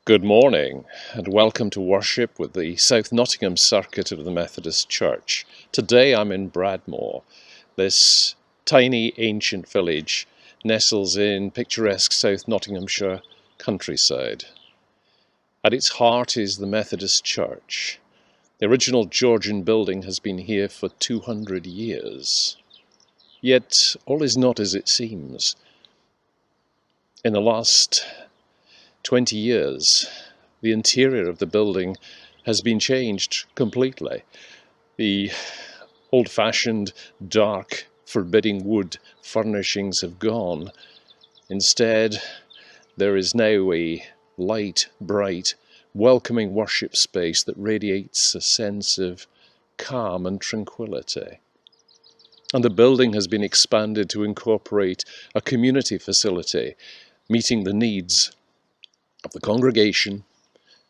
Good morning, and welcome to worship with the South Nottingham Circuit of the Methodist Church. Today I'm in Bradmore. This tiny ancient village nestles in picturesque South Nottinghamshire countryside. At its heart is the Methodist Church. The original Georgian building has been here for 200 years. Yet all is not as it seems. In the last 20 years, the interior of the building has been changed completely. The old-fashioned, dark, forbidding wood furnishings have gone. Instead, there is now a light, bright, welcoming worship space that radiates a sense of calm and tranquility. And the building has been expanded to incorporate a community facility, meeting the needs of the congregation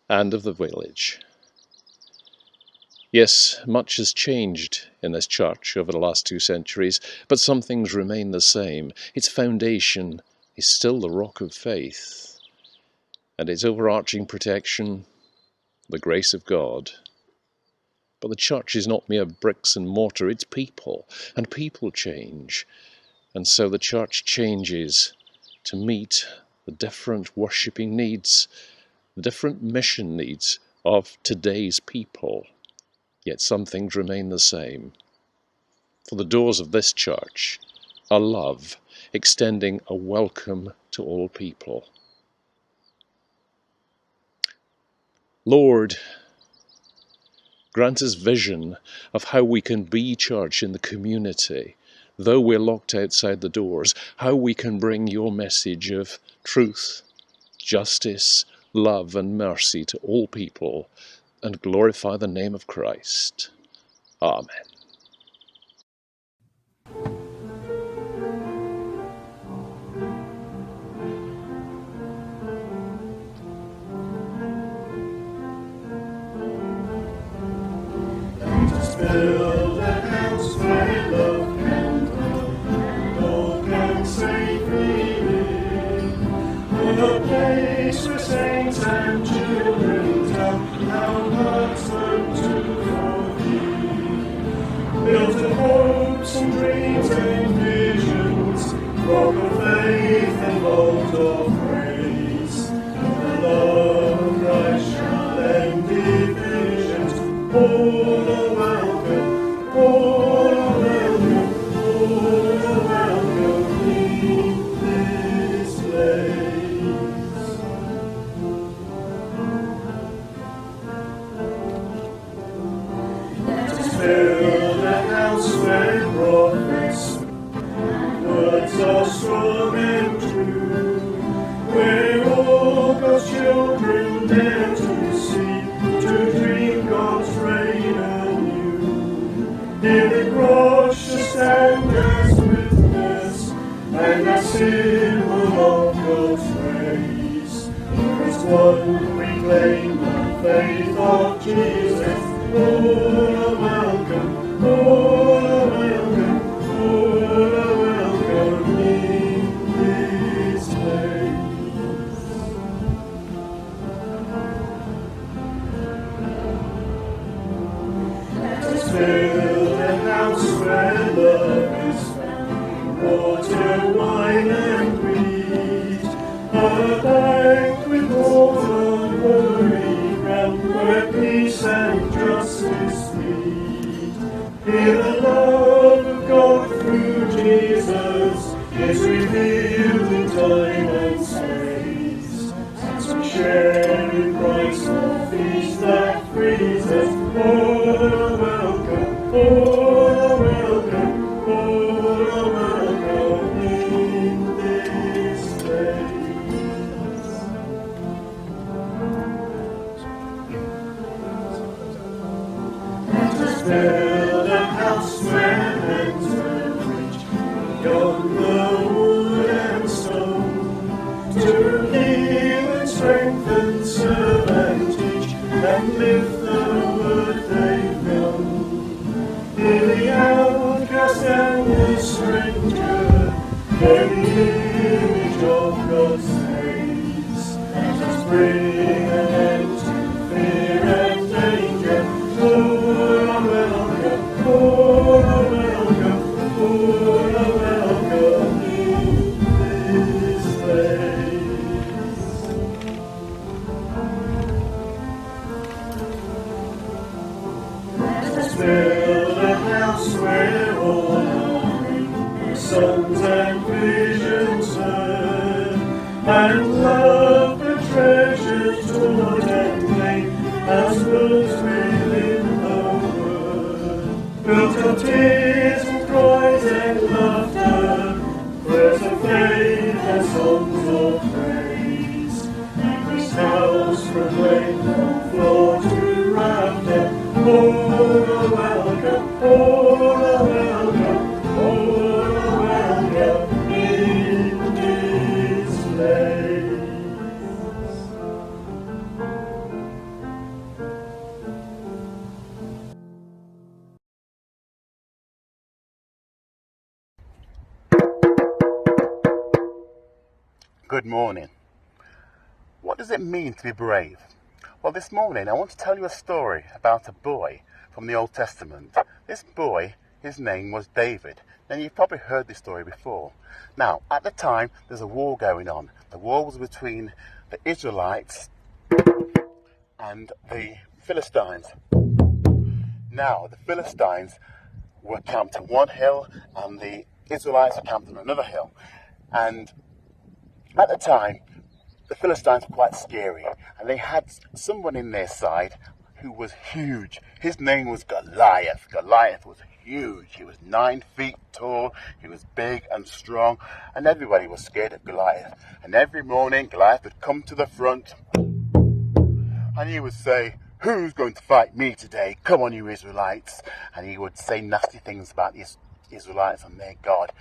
and of the village. Yes, much has changed in this church over the last 2 centuries, but some things remain the same. Its foundation is still the rock of faith, and its overarching protection, the grace of God. But the church is not mere bricks and mortar, it's people, and people change. And so the church changes to meet the different worshipping needs, the different mission needs of today's people. Yet some things remain the same. For the doors of this church are love, extending a welcome to all people. Lord, grant us vision of how we can be church in the community, though we're locked outside the doors, how we can bring your message of truth, justice, love and mercy to all people and glorify the name of Christ. Amen. Build a house where love can dwell, and all can safely live. A place where saints and children tell how hearts learn to forgive. Built of hopes and dreams and visions, rock of faith and vault of praise. The love of Christ shall end divisions. All are welcome, all are welcome, all are welcome in this place. Let us build a house where prophets words are strong and true, where all God's children dare to see, to dream God's reign anew. Here the cross shall stand as witness, and as symbol of God's grace. As one we claim the faith of Jesus. All are welcome, all are welcome, all are welcome in this place. Let us build a house where love is found, water, wine and wheat, a bank with all the holy ground, where peace and justice meet. Here the love of God through Jesus is revealed in time and space, as we share in Christ the feast that frees us. All are welcome, all are welcome, all are welcome in this place. Let us build a house where hands will reach, beyond the wood and stone, to heal and strengthen, serve and teach, and lift the word they've known. Here the outcast and the stranger, bear the image of God's face. Let us bring and love the treasures stored and laid as roots within the wood. Built of tears and cries and laughter, prayers of faith and songs of praise. This house from rainbow floor to rafter, all are welcome, all are welcome, all are welcome in this place. Good morning. What does it mean to be brave? Well, this morning I want to tell you a story about a boy from the Old Testament. This boy, his name was David. Now, you've probably heard this story before. Now, at the time, there's a war going on. The war was between the Israelites and the Philistines. Now, the Philistines were camped on one hill and the Israelites were camped on another hill. And at the time, the Philistines were quite scary, and they had someone in their side who was huge. His name was Goliath. Goliath was huge. He was 9 feet tall. He was big and strong, and everybody was scared of Goliath. And every morning, Goliath would come to the front, and he would say, "Who's going to fight me today? Come on, you Israelites." And he would say nasty things about the Israelites and their God.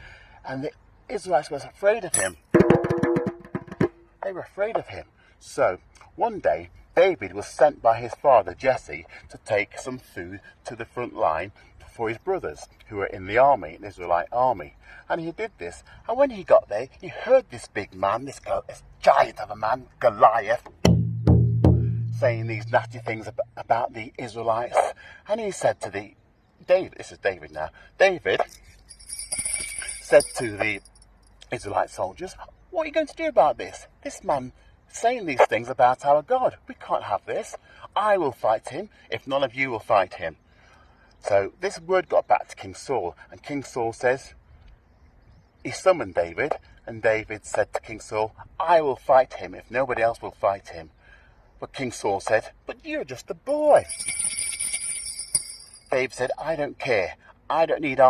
And the Israelites were afraid of him. They were afraid of him. So one day, David was sent by his father Jesse to take some food to the front line for his brothers who were in the army, the Israelite army. And he did this. And when he got there, he heard this big man, this giant of a man, Goliath, saying these nasty things about the Israelites. And he said to David, this is David now, David said to the Israelite soldiers, "What are you going to do about this? This man saying these things about our God. We can't have this. I will fight him if none of you will fight him." So this word got back to King Saul, and King Saul says, he summoned David, and David said to King Saul, "I will fight him if nobody else will fight him." But King Saul said, "But you're just a boy." David said, "I don't care. I don't need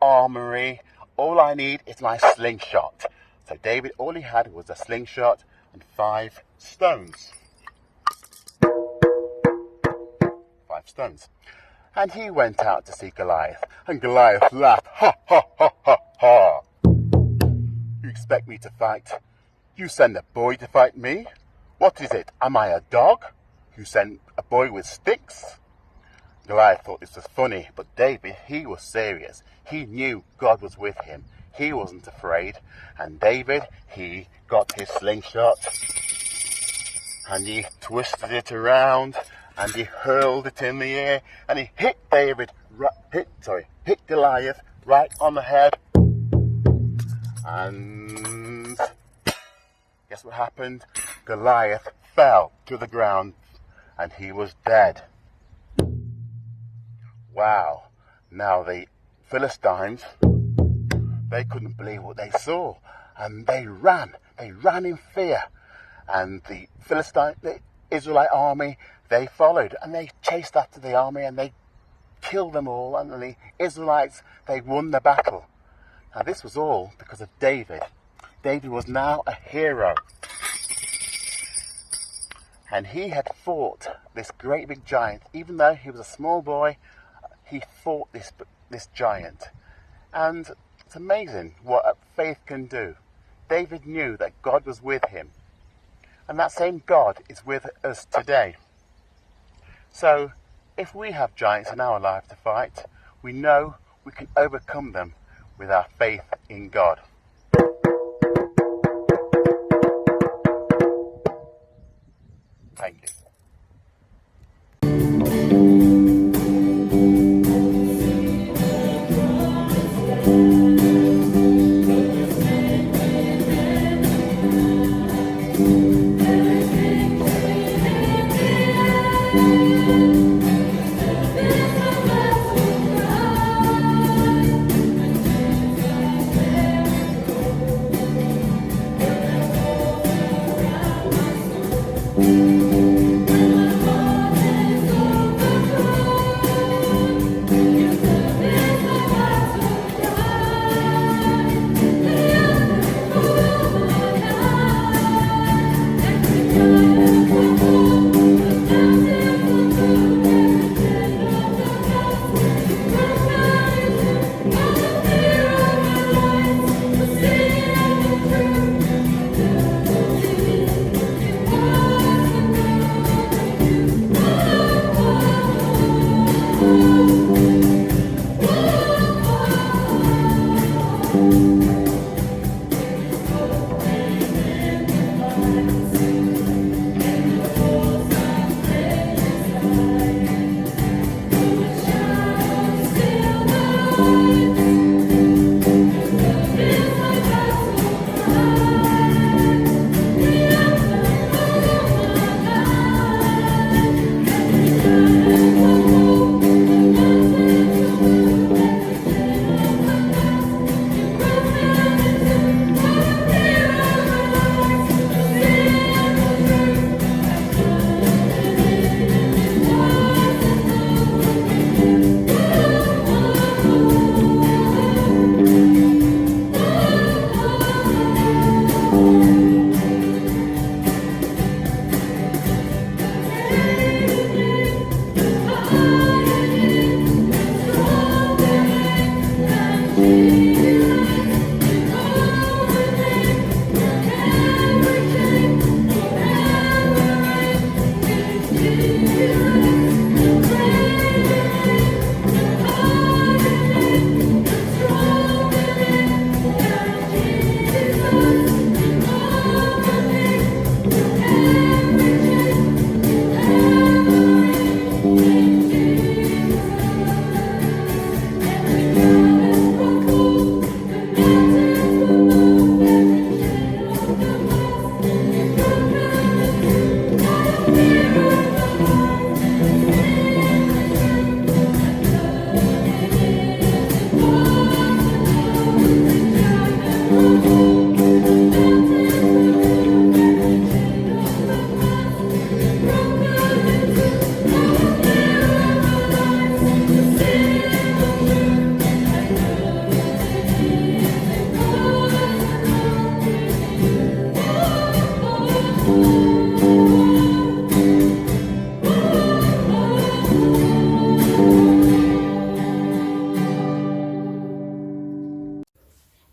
armory. All I need is my slingshot." So David, all he had was a slingshot and 5 stones. 5 stones. And he went out to see Goliath. And Goliath laughed. "Ha, ha, ha, ha, ha. You expect me to fight? You send a boy to fight me? What is it? Am I a dog? You send a boy with sticks?" Goliath thought this was funny, but David, he was serious. He knew God was with him. He wasn't afraid. And David, he got his slingshot and he twisted it around and he hurled it in the air and he hit Goliath right on the head. And guess what happened? Goliath fell to the ground and he was dead. Wow. Now the Philistines, they couldn't believe what they saw, and they ran in fear. And the Israelite army, they followed, and they chased after the army, and they killed them all, and the Israelites, they won the battle. Now this was all because of David. David was now a hero. And he had fought this great big giant. Even though he was a small boy, he fought this giant. And it's amazing what faith can do. David knew that God was with him. And that same God is with us today. So, if we have giants in our life to fight, we know we can overcome them with our faith in God. Thank you.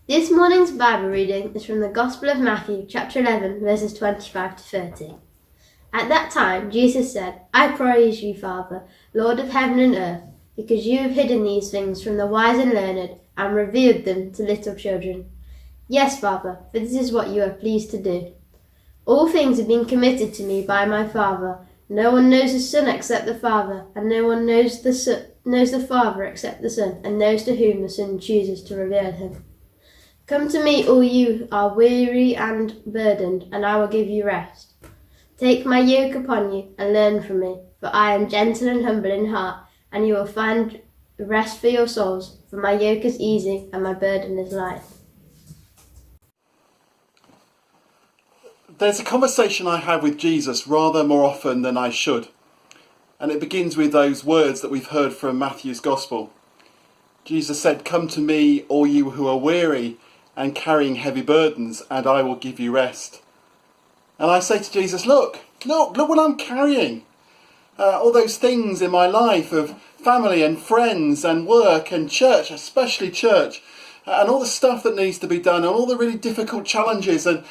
This morning's Bible reading is from the Gospel of Matthew, chapter 11, verses 25 to 30. At that time, Jesus said, I praise you, Father, Lord of heaven and earth, because you have hidden these things from the wise and learned and revealed them to little children. Yes, Father, for this is what you are pleased to do. All things have been committed to me by my Father. No one knows the Son except the Father, and no one knows the Father except the Son, and knows to whom the Son chooses to reveal him. Come to me, all you who are weary and burdened, and I will give you rest. Take my yoke upon you and learn from me, for I am gentle and humble in heart, and you will find rest for your souls, for my yoke is easy and my burden is light. There's a conversation I have with Jesus rather more often than I should, and it begins with those words that we've heard from Matthew's Gospel. Jesus said, "Come to me, all you who are weary and carrying heavy burdens, and I will give you rest." And I say to Jesus, look what I'm carrying. All those things in my life of family and friends and work and church, especially church, and all the stuff that needs to be done, and all the really difficult challenges, and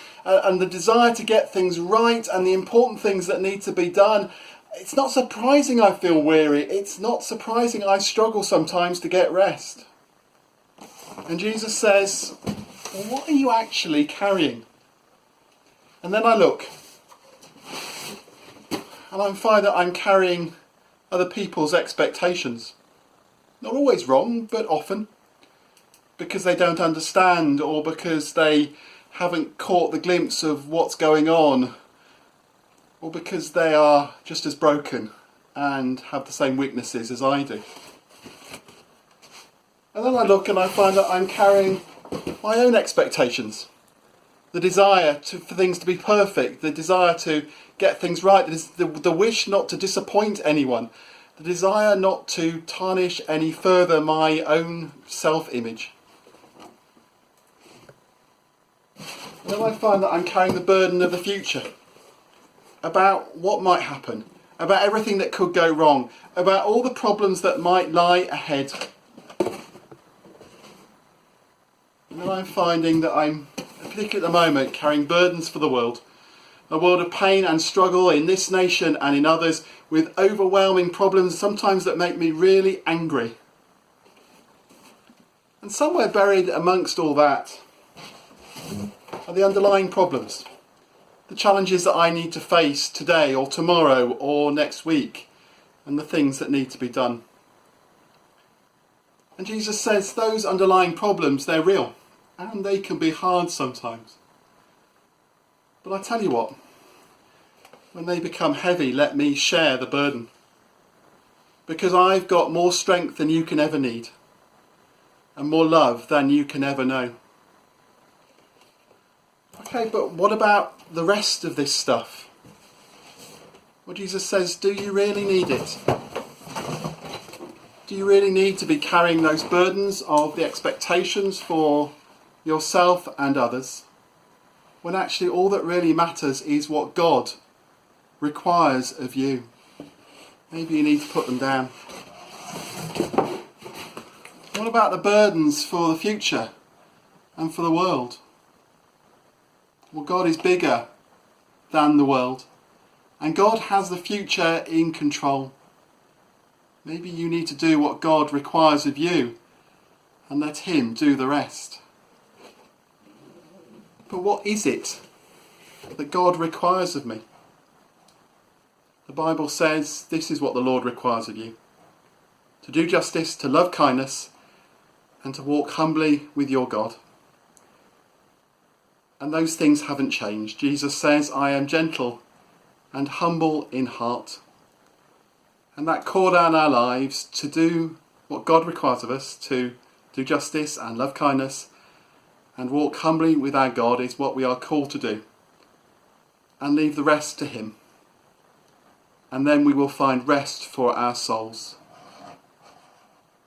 the desire to get things right, and the important things that need to be done. It's not surprising I feel weary. It's not surprising I struggle sometimes to get rest. And Jesus says, what are you actually carrying? And then I look, and I find that I'm carrying other people's expectations. Not always wrong, but often. Because they don't understand, or because they haven't caught the glimpse of what's going on, or because they are just as broken and have the same weaknesses as I do. And then I look and I find that I'm carrying my own expectations. the desire for things to be perfect, the desire to get things right, the wish not to disappoint anyone, the desire not to tarnish any further my own self-image. And then I find that I'm carrying the burden of the future, about what might happen, about everything that could go wrong, about all the problems that might lie ahead. And then I'm finding that I'm, particularly at the moment, carrying burdens for the world. A world of pain and struggle in this nation and in others, with overwhelming problems sometimes that make me really angry. And somewhere buried amongst all that are the underlying problems, the challenges that I need to face today or tomorrow or next week, and the things that need to be done. And Jesus says those underlying problems, they're real, and they can be hard sometimes. But I tell you what, when they become heavy, let me share the burden, because I've got more strength than you can ever need, and more love than you can ever know. Okay, but what about the rest of this stuff? Well, Jesus says, do you really need it? Do you really need to be carrying those burdens of the expectations for yourself and others, when actually all that really matters is what God requires of you? Maybe you need to put them down. What about the burdens for the future and for the world? Well, God is bigger than the world, and God has the future in control. Maybe you need to do what God requires of you and let Him do the rest. But what is it that God requires of me? The Bible says this is what the Lord requires of you: to do justice, to love kindness, and to walk humbly with your God. And those things haven't changed. Jesus says, I am gentle and humble in heart. And that core down our lives to do what God requires of us, to do justice and love kindness and walk humbly with our God, is what we are called to do. And leave the rest to Him. And then we will find rest for our souls.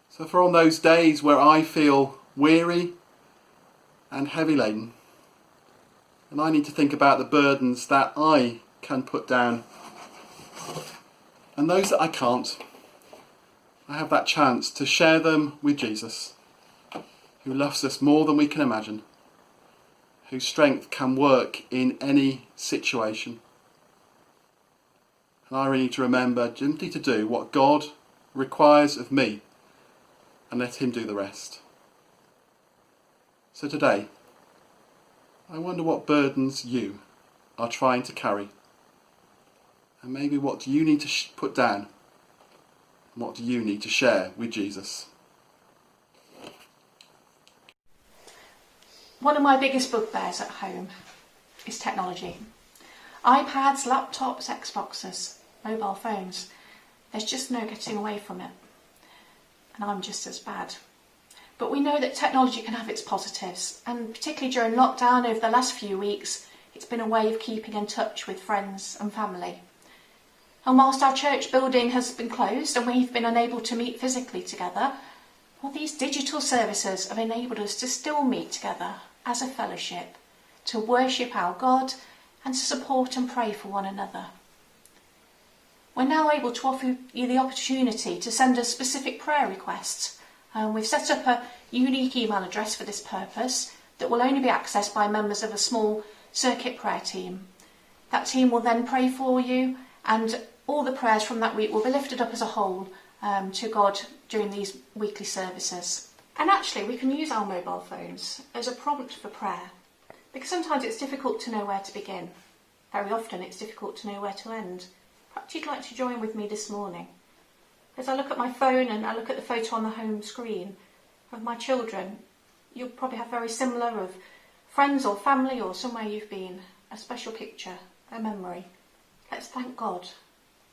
So for on those days where I feel weary and heavy laden, and I need to think about the burdens that I can put down, and those that I can't, I have that chance to share them with Jesus, who loves us more than we can imagine, whose strength can work in any situation. And I really need to remember gently to do what God requires of me and let Him do the rest. So today, I wonder what burdens you are trying to carry. And maybe what do you need to put down? And what do you need to share with Jesus? One of my biggest bugbears at home is technology. iPads, laptops, Xboxes, mobile phones. There's just no getting away from it. And I'm just as bad. But we know that technology can have its positives, and particularly during lockdown over the last few weeks, it's been a way of keeping in touch with friends and family. And whilst our church building has been closed and we've been unable to meet physically together, well, these digital services have enabled us to still meet together as a fellowship, to worship our God and to support and pray for one another. We're now able to offer you the opportunity to send us specific prayer requests. We've set up a unique email address for this purpose that will only be accessed by members of a small circuit prayer team. That team will then pray for you, and all the prayers from that week will be lifted up as a whole to God during these weekly services. And actually, we can use our mobile phones as a prompt for prayer, because sometimes it's difficult to know where to begin. Very often it's difficult to know where to end. Perhaps you'd like to join with me this morning. As I look at my phone and I look at the photo on the home screen of my children, you'll probably have very similar of friends or family or somewhere you've been, a special picture, a memory. Let's thank God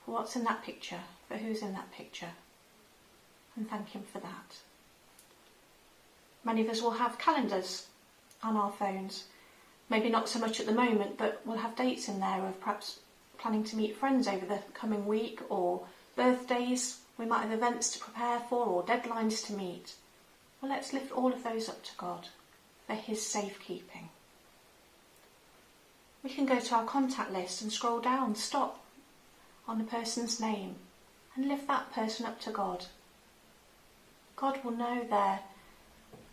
for what's in that picture, for who's in that picture, and thank Him for that. Many of us will have calendars on our phones, Maybe not so much at the moment, but we'll have dates in there of perhaps planning to meet friends over the coming week, or birthdays. We might have events to prepare for, or deadlines to meet. Well, let's lift all of those up to God for his safekeeping. We can go to our contact list and scroll down, stop on the person's name and lift that person up to God. God will know their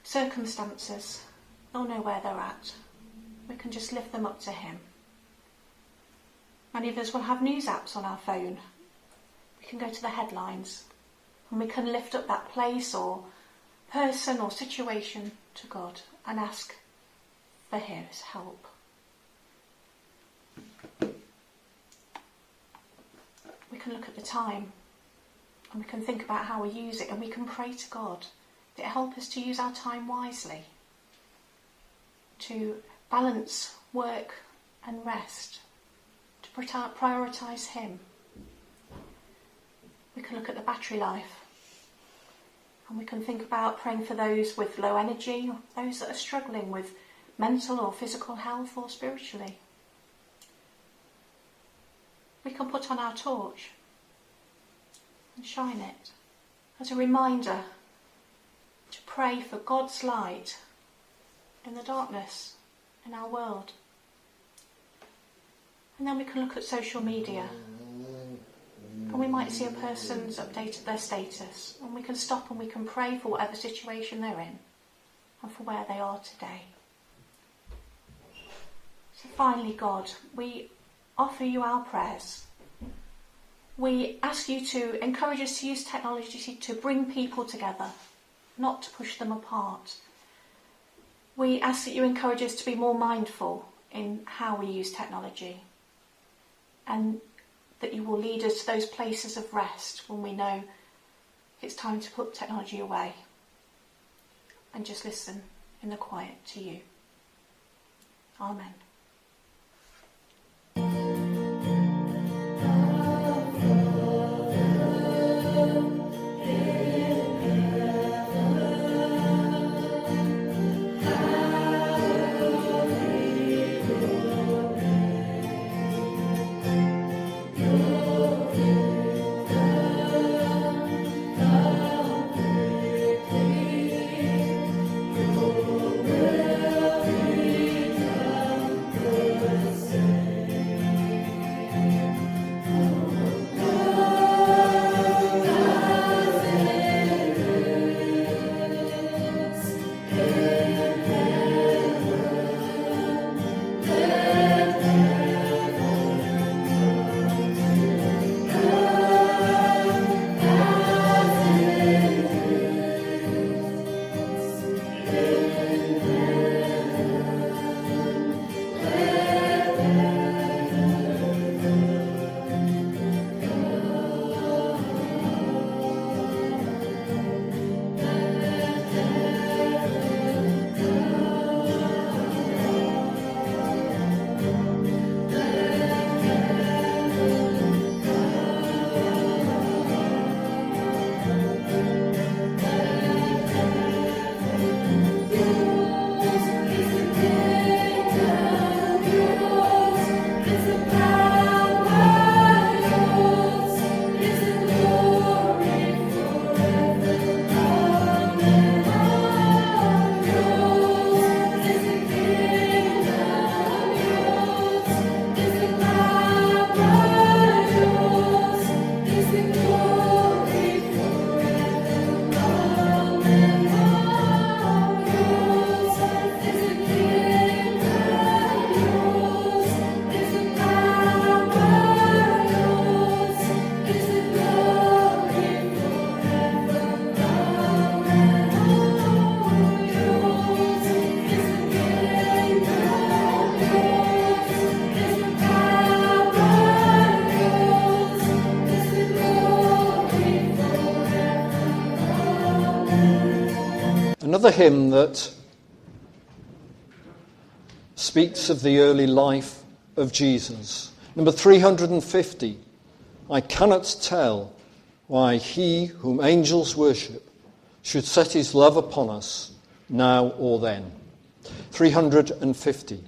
circumstances. He'll know where they're at. We can just lift them up to him. Many of us will have news apps on our phone. We can go to the headlines and we can lift up that place or person or situation to God and ask for his help. We can look at the time and we can think about how we use it, and we can pray to God that it help us to use our time wisely, to balance work and rest, to prioritise him. We can look at the battery life and we can think about praying for those with low energy, those that are struggling with mental or physical health or spiritually. We can put on our torch and shine it as a reminder to pray for God's light in the darkness in our world. And then we can look at social media and we might see a person's updated their status, and we can stop and we can pray for whatever situation they're in and for where they are today. So finally, God, we offer you our prayers. We ask you to encourage us to use technology to bring people together, not to push them apart. We ask that you encourage us to be more mindful in how we use technology, and that you will lead us to those places of rest when we know it's time to put technology away and just listen in the quiet to you. Amen. Another hymn that speaks of the early life of Jesus. Number 350. I cannot tell why he whom angels worship should set his love upon us now or then. 350.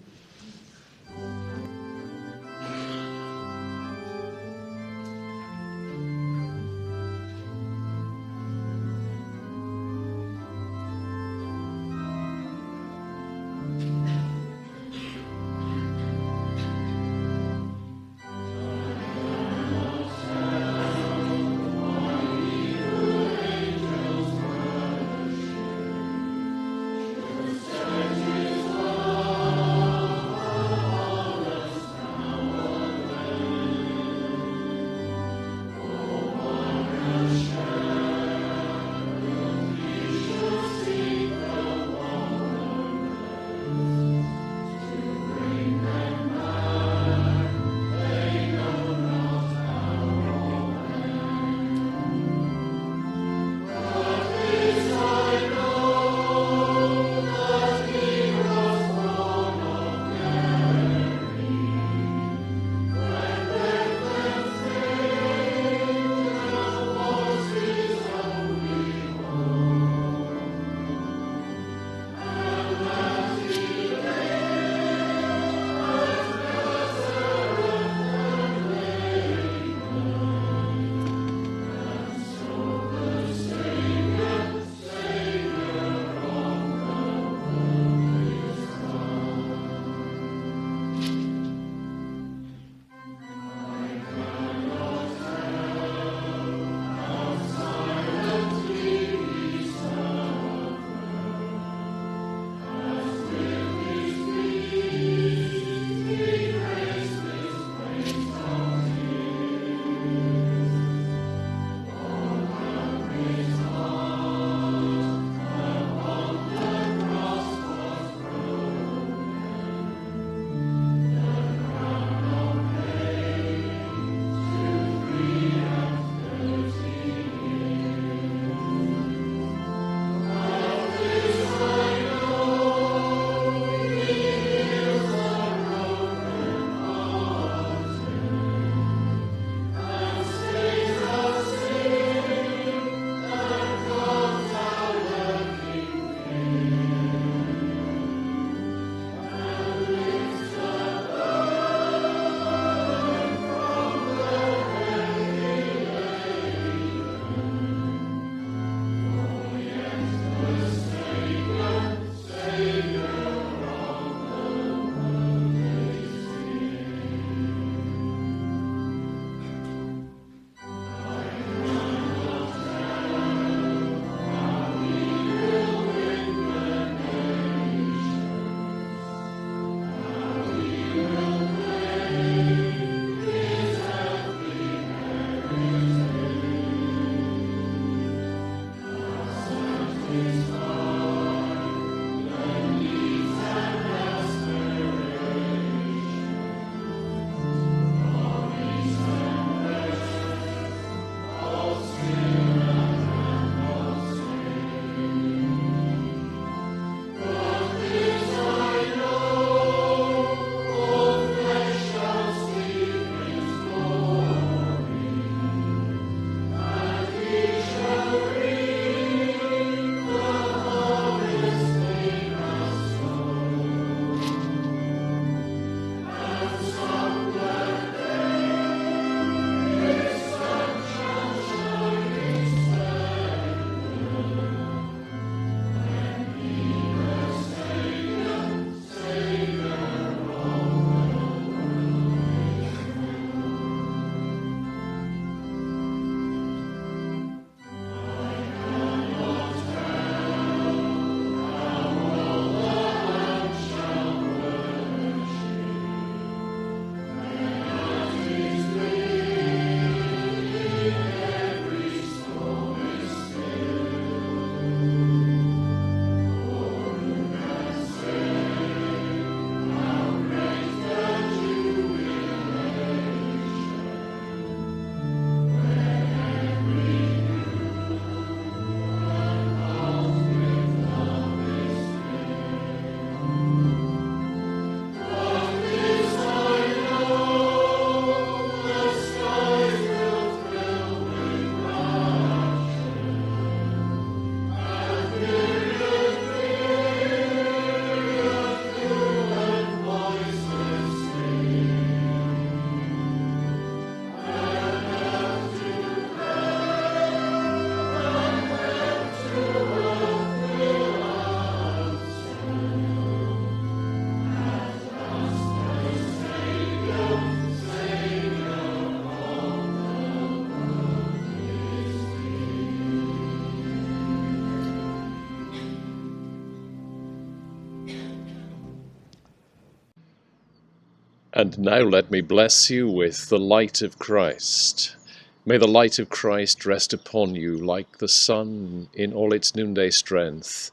And now let me bless you with the light of Christ. May the light of Christ rest upon you like the sun in all its noonday strength.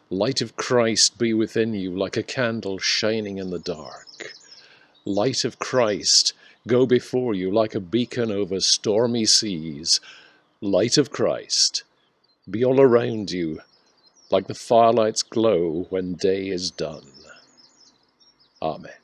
Light of Christ be within you like a candle shining in the dark. Light of Christ go before you like a beacon over stormy seas. Light of Christ be all around you like the firelight's glow when day is done. Amen.